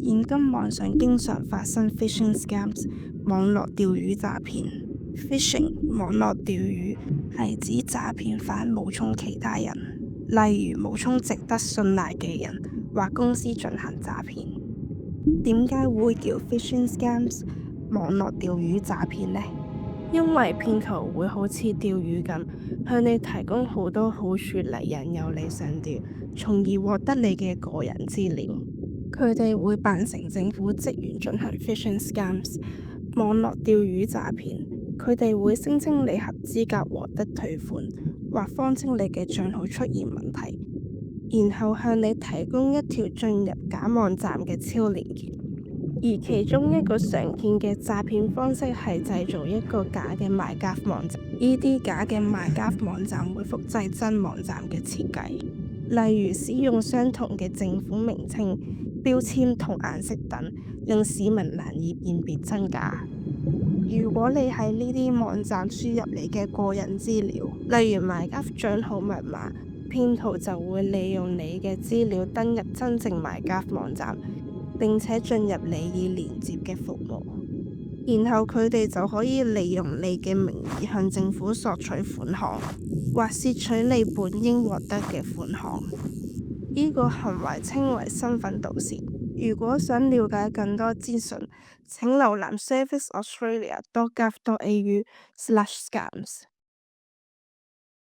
現今網上經常發生 phishing scams 網絡釣魚詐騙。phishing 網絡釣魚係指詐騙犯冒充其他人，例如冒充值得信賴嘅人或公司進行詐騙。點解會叫 phishing scams 網絡釣魚詐騙呢？因為騙徒會好似釣魚咁，向你提供好多好處嚟引誘你上釣，從而獲得你嘅個人資料。佢哋會扮成政府職員進行 phishing scams 網絡釣魚詐騙。佢哋會聲稱你合資格獲得退款，或謊稱你嘅帳號出現問題，然後向你提供一條進入假網站嘅超連結。而其中一個常見嘅詐騙方式係製造一個假嘅賣家網站。呢啲假嘅賣家網站會複製真網站嘅設計，例如使用相同嘅政府名稱、標籤同顏色等，令市民難以辨別真假。如果你喺呢啲網站輸入你嘅個人資料，例如賣家帳號密碼，騙徒就會利用你嘅資料登入真正賣家網站，並且進入你已連接嘅服務，然後佢哋就可以利用你嘅名義向政府索取款項，或竊取你本應獲得嘅款項。呢個行為稱為身份盜竊。如果想了解更多資訊，請瀏覽 serviceaustralia.gov.au/scams。